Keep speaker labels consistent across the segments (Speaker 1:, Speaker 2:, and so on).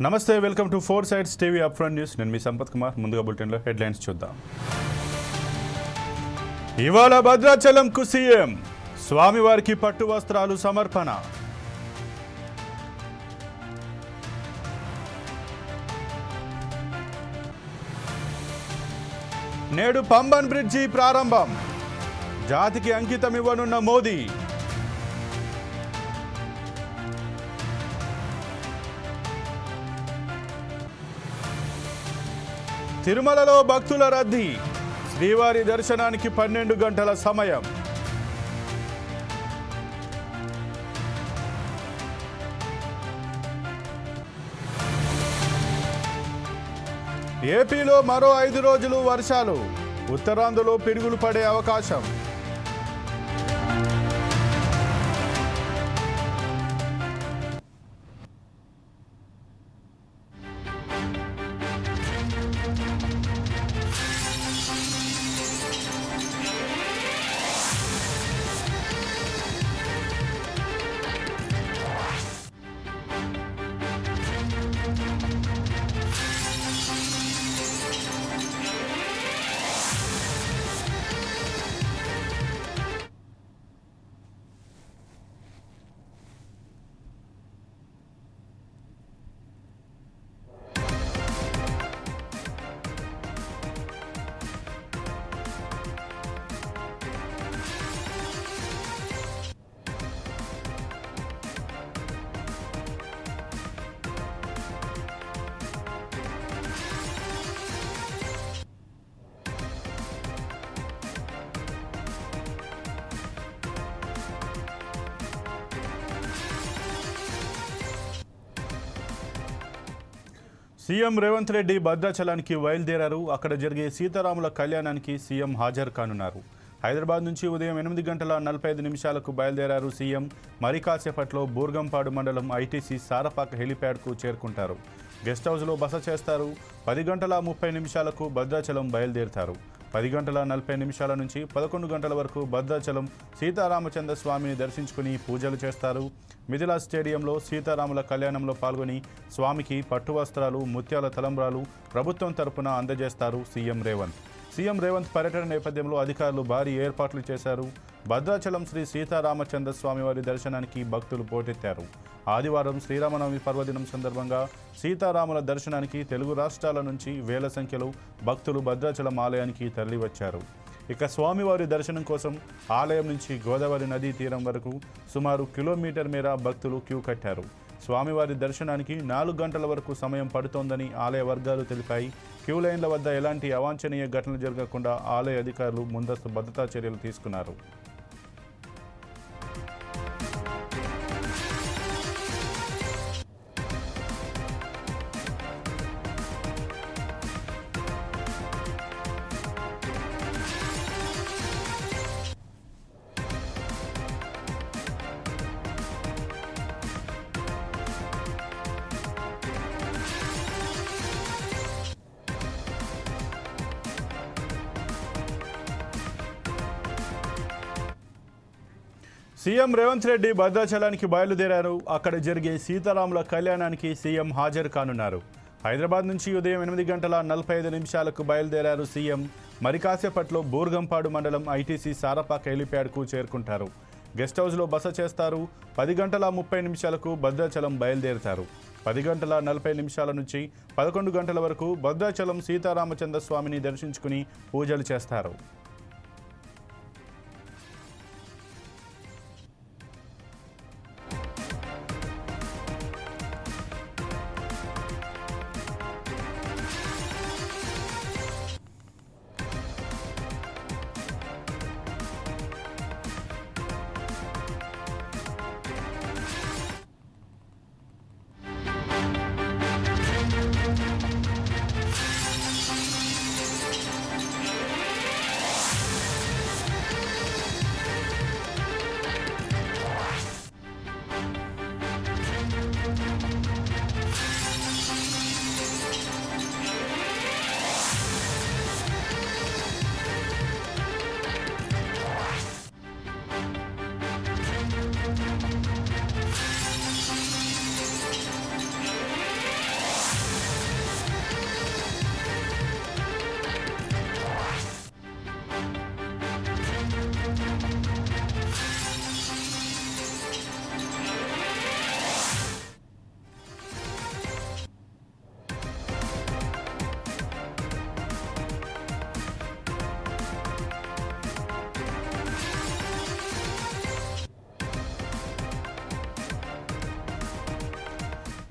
Speaker 1: నమస్తే, welcome to four sides TV up front news. నేను మీ సంపత్ కుమార్. ముందుగా బులెటిన్లో హెడ్లైన్స్ చూద్దాం. ఇవాళ భద్రాచలంకు సీఎం, స్వామివారికి పట్టు వస్త్రాలు సమర్పణ. నేడు పంబన్ బ్రిడ్జి ప్రారంభం, జాతికి అంకితం ఇవ్వనున్న మోదీ. తిరుమలలో భక్తుల రద్దీ, శ్రీవారి దర్శనానికి 12 గంటల సమయం. ఏపీలో మరో 5 రోజులు వర్షాలు, ఉత్తరాంధ్రలో పిడుగులు పడే అవకాశం. సీఎం రేవంత్ రెడ్డి భద్రాచలానికి బయలుదేరారు. అక్కడ జరిగే సీతారాముల కళ్యాణానికి సీఎం హాజరు కానున్నారు. హైదరాబాద్ నుంచి ఉదయం 8:45 బయలుదేరారు సీఎం. మరి కాసేపట్లో బూర్గంపాడు మండలం ఐటీసీ సారపాక హెలిప్యాడ్కు చేరుకుంటారు. గెస్ట్ హౌస్లో బస చేస్తారు. 10:30 భద్రాచలం బయలుదేరుతారు. 10:40 నుంచి 11 గంటల వరకు భద్రాచలం సీతారామచంద్ర స్వామిని దర్శించుకుని పూజలు చేస్తారు. మిథిలా స్టేడియంలో సీతారాముల కళ్యాణంలో పాల్గొని స్వామికి పట్టు వస్త్రాలు, ముత్యాల తలంబ్రాలు ప్రభుత్వం తరపున అందజేస్తారు సీఎం రేవంత్. సీఎం రేవంత్ పర్యటన నేపథ్యంలో అధికారులు భారీ ఏర్పాట్లు చేశారు. భద్రాచలం శ్రీ సీతారామచంద్ర స్వామివారి దర్శనానికి భక్తులు పోటెత్తారు. ఆదివారం శ్రీరామనవమి పర్వదినం సందర్భంగా సీతారాముల దర్శనానికి తెలుగు రాష్ట్రాల నుంచి వేల సంఖ్యలో భక్తులు భద్రాచలం ఆలయానికి తరలివచ్చారు. ఇక స్వామివారి దర్శనం కోసం ఆలయం నుంచి గోదావరి నదీ తీరం వరకు సుమారు కిలోమీటర్ మేర భక్తులు క్యూ కట్టారు. స్వామివారి దర్శనానికి 4 గంటల వరకు సమయం పడుతోందని ఆలయ వర్గాలు తెలిపాయి. క్యూ లైన్ల వద్ద ఎలాంటి అవాంఛనీయ ఘటనలు జరగకుండా ఆలయ అధికారులు ముందస్తు భద్రతా చర్యలు తీసుకున్నారు. సీఎం రేవంత్ రెడ్డి భద్రాచలానికి బయలుదేరారు. అక్కడ జరిగే సీతారాముల కళ్యాణానికి సీఎం హాజరు కానున్నారు. హైదరాబాద్ నుంచి ఉదయం 8:45 బయలుదేరారు సీఎం. మరి కాసేపట్లో బూర్గంపాడు మండలం ఐటీసీ సారపాక హెలిప్యాడ్కు చేరుకుంటారు. గెస్ట్ హౌస్లో బస చేస్తారు. 10:30 భద్రాచలం బయలుదేరుతారు. 10:40 నుంచి 11 గంటల వరకు భద్రాచలం సీతారామచంద్ర స్వామిని దర్శించుకుని పూజలు చేస్తారు.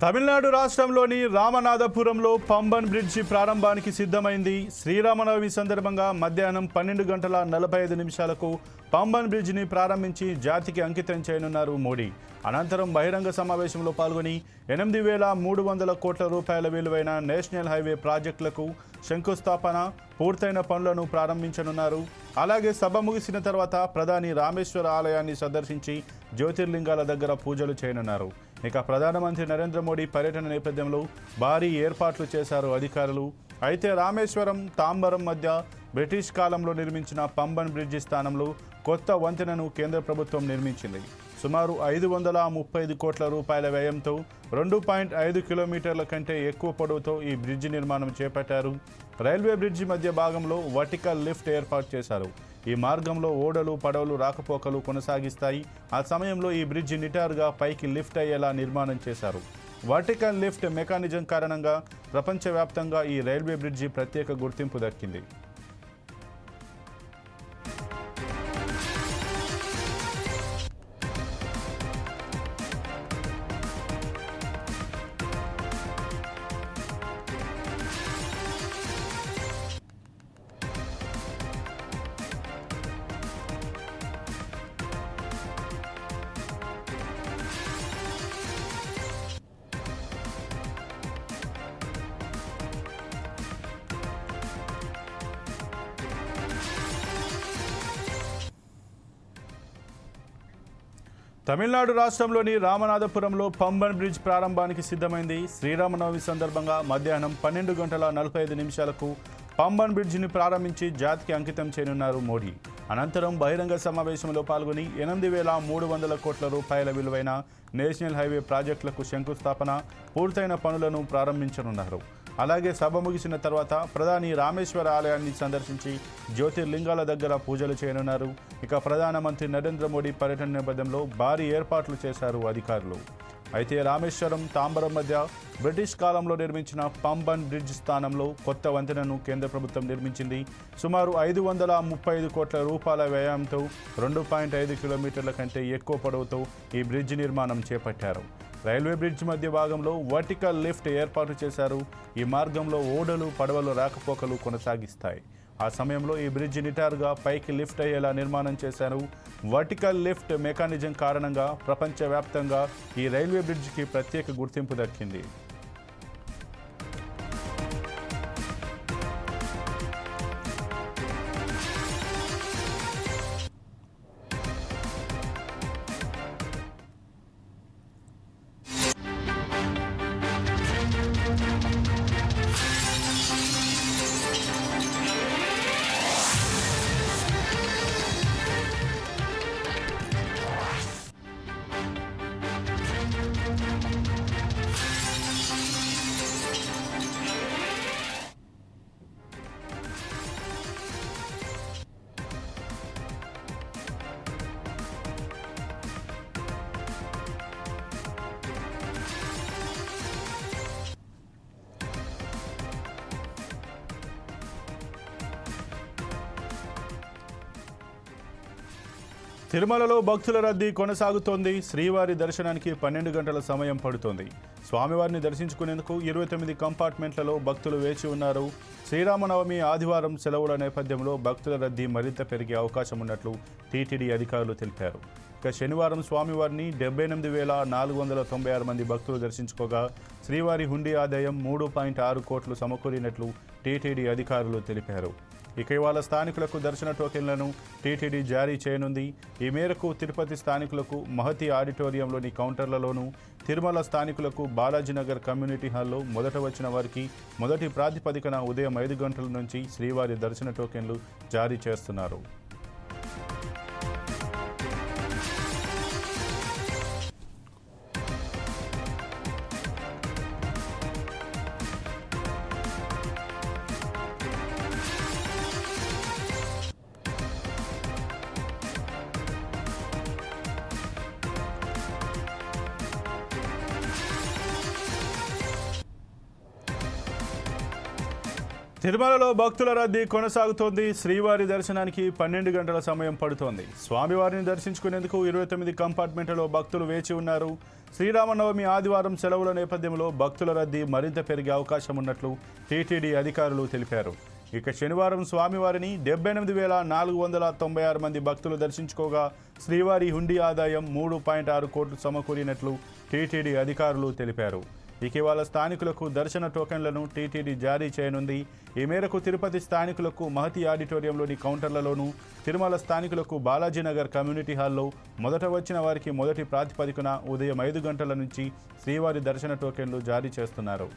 Speaker 1: తమిళనాడు రాష్ట్రంలోని రామనాథపురంలో పంబన్ బ్రిడ్జి ప్రారంభానికి సిద్ధమైంది. శ్రీరామనవమి సందర్భంగా మధ్యాహ్నం 12:45 పంబన్ బ్రిడ్జిని ప్రారంభించి జాతికి అంకితం చేయనున్నారు మోడీ. అనంతరం బహిరంగ సమావేశంలో పాల్గొని 8,300 కోట్ల రూపాయల విలువైన నేషనల్ హైవే ప్రాజెక్టులకు శంకుస్థాపన, పూర్తయిన పనులను ప్రారంభించనున్నారు. అలాగే సభ ముగిసిన తర్వాత ప్రధాని రామేశ్వర ఆలయాన్ని సందర్శించి జ్యోతిర్లింగాల దగ్గర పూజలు చేయనున్నారు. ఇక ప్రధానమంత్రి నరేంద్ర మోడీ పర్యటన నేపథ్యంలో భారీ ఏర్పాట్లు చేశారు అధికారులు. అయితే రామేశ్వరం, తాంబరం మధ్య బ్రిటిష్ కాలంలో నిర్మించిన పంబన్ బ్రిడ్జి స్థానంలో కొత్త వంతెనను కేంద్ర ప్రభుత్వం నిర్మించింది. సుమారు 535 కోట్ల రూపాయల వ్యయంతో 2.5 కిలోమీటర్ల కంటే ఎక్కువ పొడవుతో ఈ బ్రిడ్జి నిర్మాణం చేపట్టారు. రైల్వే బ్రిడ్జి మధ్య భాగంలో వర్టికల్ లిఫ్ట్ ఏర్పాటు చేశారు. ఈ మార్గంలో ఓడలు, పడవలు రాకపోకలు కొనసాగిస్తాయి. ఆ సమయంలో ఈ బ్రిడ్జి నిటారుగా పైకి లిఫ్ట్ అయ్యేలా నిర్మాణం చేశారు. వర్టికల్ లిఫ్ట్ మెకానిజం కారణంగా ప్రపంచవ్యాప్తంగా ఈ రైల్వే బ్రిడ్జి ప్రత్యేక గుర్తింపు దక్కింది. తమిళనాడు రాష్ట్రంలోని రామనాథపురంలో పంబన్ బ్రిడ్జ్ ప్రారంభానికి సిద్ధమైంది. శ్రీరామనవమి సందర్భంగా మధ్యాహ్నం 12:45 పంబన్ బ్రిడ్జిని ప్రారంభించి జాతికి అంకితం చేయనున్నారు మోడీ. అనంతరం బహిరంగ సమావేశంలో పాల్గొని 8,300 కోట్ల రూపాయల విలువైన నేషనల్ హైవే ప్రాజెక్టులకు శంకుస్థాపన, పూర్తయిన పనులను ప్రారంభించనున్నారు. అలాగే సభ ముగిసిన తర్వాత ప్రధాని రామేశ్వర ఆలయాన్ని సందర్శించి జ్యోతిర్లింగాల దగ్గర పూజలు చేయనున్నారు. ఇక ప్రధానమంత్రి నరేంద్ర మోడీ పర్యటన నేపథ్యంలో భారీ ఏర్పాట్లు చేశారు అధికారులు. అయితే రామేశ్వరం, తాంబరం మధ్య బ్రిటిష్ కాలంలో నిర్మించిన పంబన్ బ్రిడ్జ్ స్థానంలో కొత్త వంతెనను కేంద్ర ప్రభుత్వం నిర్మించింది. సుమారు 535 కోట్ల రూపాయల వ్యయంతో 2.5 కిలోమీటర్ల కంటే ఎక్కువ పొడవుతో ఈ బ్రిడ్జ్ నిర్మాణం చేపట్టారు. రైల్వే బ్రిడ్జ్ మధ్య భాగంలో వర్టికల్ లిఫ్ట్ ఏర్పాటు చేశారు. ఈ మార్గంలో ఓడలు, పడవలు రాకపోకలు కొనసాగిస్తాయి. ఆ సమయంలో ఈ బ్రిడ్జ్ నిటారుగా పైకి లిఫ్ట్ అయ్యేలా నిర్మాణం చేశారు. వర్టికల్ లిఫ్ట్ మెకానిజం కారణంగా ప్రపంచవ్యాప్తంగా ఈ రైల్వే బ్రిడ్జికి ప్రత్యేక గుర్తింపు దక్కింది. తిరుమలలో భక్తుల రద్దీ కొనసాగుతోంది. శ్రీవారి దర్శనానికి 12 గంటల సమయం పడుతోంది. స్వామివారిని దర్శించుకునేందుకు 29 కంపార్ట్మెంట్లలో భక్తులు వేచి ఉన్నారు. శ్రీరామనవమి ఆదివారం సెలవుల నేపథ్యంలో భక్తుల రద్దీ మరింత పెరిగే అవకాశం ఉన్నట్లు టీటీడీ అధికారులు తెలిపారు. ఇక శనివారం స్వామివారిని 78,496 మంది భక్తులు దర్శించుకోగా శ్రీవారి హుండీ ఆదాయం 3.6 కోట్లు సమకూరినట్లు టీటీడీ అధికారులు తెలిపారు. ఇక ఇవాళ స్థానికులకు దర్శన టోకెన్లను టీటీడీ జారీ చేయనుంది. ఈ మేరకు తిరుపతి స్థానికులకు మహతి ఆడిటోరియంలోని కౌంటర్లలోనూ, తిరుమల స్థానికులకు బాలాజీనగర్ కమ్యూనిటీ హాల్లో మొదట వచ్చిన వారికి మొదటి ప్రాతిపదికన ఉదయం 5 గంటల నుంచి శ్రీవారి దర్శన టోకెన్లు జారీ చేస్తున్నారు. తిరుమలలో భక్తుల రద్దీ కొనసాగుతోంది. శ్రీవారి దర్శనానికి 12 గంటల సమయం పడుతోంది. స్వామివారిని దర్శించుకునేందుకు 29 కంపార్ట్మెంట్లలో భక్తులు వేచి ఉన్నారు. శ్రీరామనవమి ఆదివారం సెలవుల నేపథ్యంలో భక్తుల రద్దీ మరింత పెరిగే అవకాశం ఉన్నట్లు టీటీడీ అధికారులు తెలిపారు. ఇక శనివారం స్వామివారిని 78,496 మంది భక్తులు దర్శించుకోగా శ్రీవారి హుండీ ఆదాయం 3.6 కోట్లు సమకూరినట్లు టీటీడీ అధికారులు తెలిపారు. ఇటీవల స్థానికులకు దర్శన టోకెన్లను టీటీడీ జారీ చేయనుంది. ఈ మేరకు తిరుపతి స్థానికులకు మహతి ఆడిటోరియంలోని కౌంటర్లలోనూ, తిరుమల స్థానికులకు బాలాజీనగర్ కమ్యూనిటీ హాల్లో మొదట వచ్చిన వారికి మొదటి ప్రాతిపదికన ఉదయం 5 గంటల నుంచి శ్రీవారి దర్శన టోకెన్లు జారీ చేస్తున్నారు.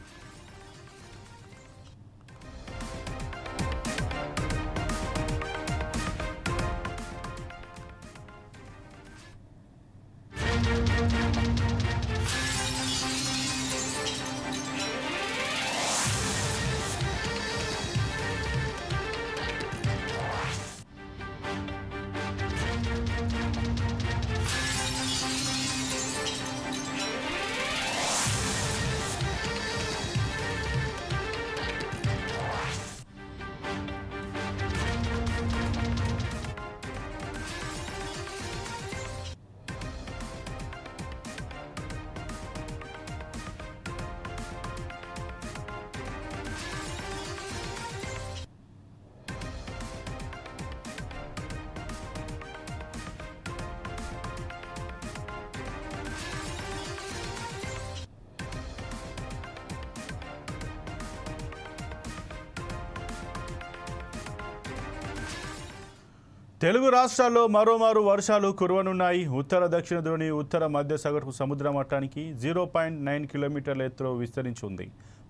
Speaker 1: తెలుగు రాష్ట్రాల్లో మరోమారు వర్షాలు కురవనున్నాయి. ఉత్తర దక్షిణ ద్రోణి ఉత్తర మధ్య సగటు సముద్ర మట్టానికి 0.9 కిలోమీటర్ల ఎత్తులో విస్తరించి ఉంది.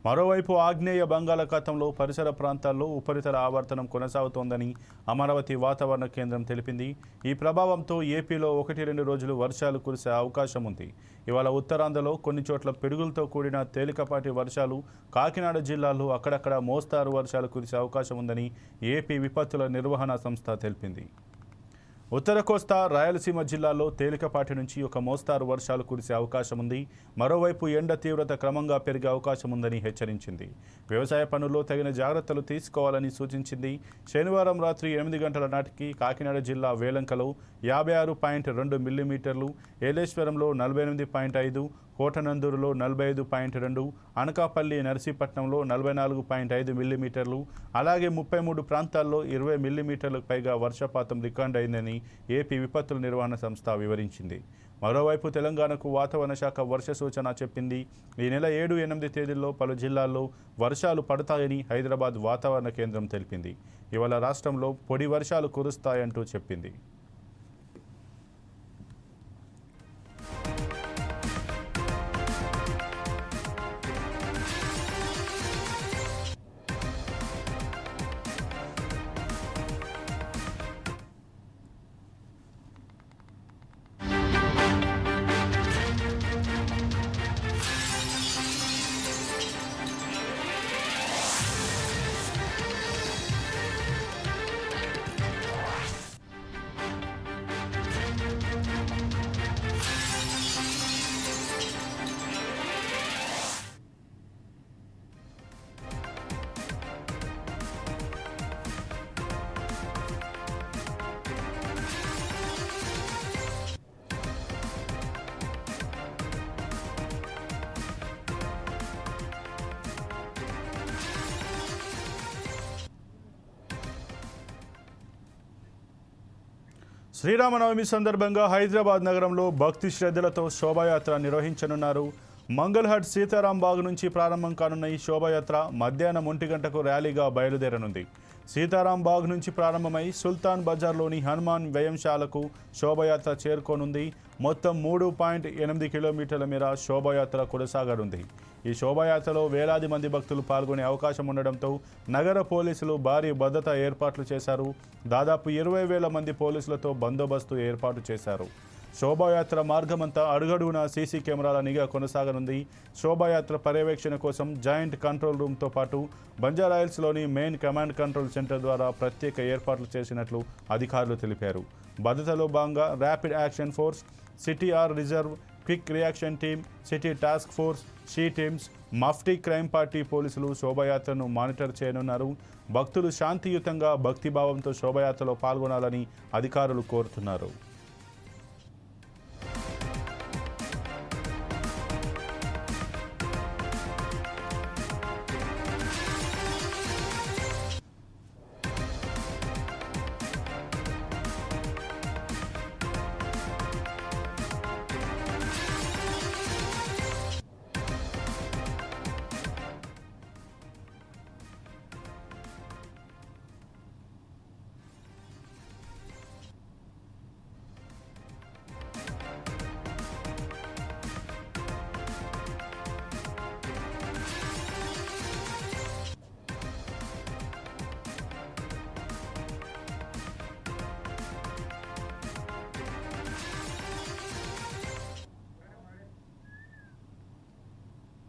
Speaker 1: మరోవైపు ఆగ్నేయ బంగాళాఖాతంలో పరిసర ప్రాంతాల్లో ఉపరితల ఆవర్తనం కొనసాగుతోందని అమరావతి వాతావరణ కేంద్రం తెలిపింది. ఈ ప్రభావంతో ఏపీలో 1-2 రోజులు వర్షాలు కురిసే అవకాశం ఉంది. ఇవాళ ఉత్తరాంధ్రలో కొన్ని చోట్ల పిడుగులతో కూడిన తేలికపాటి వర్షాలు, కాకినాడ జిల్లాలో అక్కడక్కడ మోస్తారు వర్షాలు కురిసే అవకాశం ఉందని ఏపీ విపత్తుల నిర్వహణ సంస్థ తెలిపింది. ఉత్తర కోస్తా, రాయలసీమ జిల్లాల్లో తేలికపాటి నుంచి ఒక మోస్తారు వర్షాలు కురిసే అవకాశం ఉంది. మరోవైపు ఎండ తీవ్రత క్రమంగా పెరిగే అవకాశం ఉందని హెచ్చరించింది. వ్యవసాయ పనుల్లో తగిన జాగ్రత్తలు తీసుకోవాలని సూచించింది. శనివారం రాత్రి 8 గంటల నాటికి కాకినాడ జిల్లా వేలంకలో 56.2 మిల్లీమీటర్లు, ఏలేశ్వరంలో 48.5, కోటనందూరులో 45.2, అనకాపల్లి, నర్సీపట్నంలో 44.5 మిల్లీమీటర్లు, అలాగే 33 ప్రాంతాల్లో 20 మిల్లీమీటర్లకు పైగా వర్షపాతం రికార్డు అయిందని ఏపీ విపత్తుల నిర్వహణ సంస్థ వివరించింది. మరోవైపు తెలంగాణకు వాతావరణ శాఖ వర్ష సూచన చెప్పింది. ఈ నెల 7-8 తేదీల్లో పలు జిల్లాల్లో వర్షాలు పడతాయని హైదరాబాద్ వాతావరణ కేంద్రం తెలిపింది. ఇవాళ రాష్ట్రంలో పొడి వర్షాలు కురుస్తాయంటూ చెప్పింది. శ్రీరామనవమి సందర్భంగా హైదరాబాద్ నగరంలో భక్తి శ్రద్ధలతో శోభాయాత్ర నిర్వహించనున్నారు. మంగళహట్ సీతారాం బాగ్ నుంచి ప్రారంభం కానున్న ఈ శోభాయాత్ర మధ్యాహ్నం 1 గంటకు ర్యాలీగా బయలుదేరనుంది. సీతారాం బాగ్ నుంచి ప్రారంభమై సుల్తాన్ బజార్లోని హనుమాన్ వ్యయంశాలకు శోభాయాత్ర చేరుకోనుంది. మొత్తం 3.8 కిలోమీటర్ల మేర శోభాయాత్ర కొనసాగనుంది. ఈ శోభాయాత్రలో వేలాది మంది భక్తులు పాల్గొనే అవకాశం ఉండడంతో నగర పోలీసులు భారీ భద్రతా ఏర్పాట్లు చేశారు. దాదాపు 20,000 మంది పోలీసులతో బందోబస్తు ఏర్పాటు చేశారు. శోభాయాత్ర మార్గమంతా అడుగడుగునా సీసీ కెమెరాల నిఘా కొనసాగనుంది. శోభాయాత్ర పర్యవేక్షణ కోసం జాయింట్ కంట్రోల్ రూమ్తో పాటు బంజారాహిల్స్లోని మెయిన్ కమాండ్ కంట్రోల్ సెంటర్ ద్వారా ప్రత్యేక ఏర్పాట్లు చేసినట్లు అధికారులు తెలిపారు. భద్రతలో భాగంగా rapid action force, CTR reserve, quick reaction team, city task force, she teams, Mufti crime party పోలీసులు శోభయాత్రను మానిటర్ చేయనున్నారు. భక్తులు శాంతియుతంగా భక్తిభావంతో శోభయాత్రలో పాల్గొనాలని అధికారులు కోరుతున్నారు.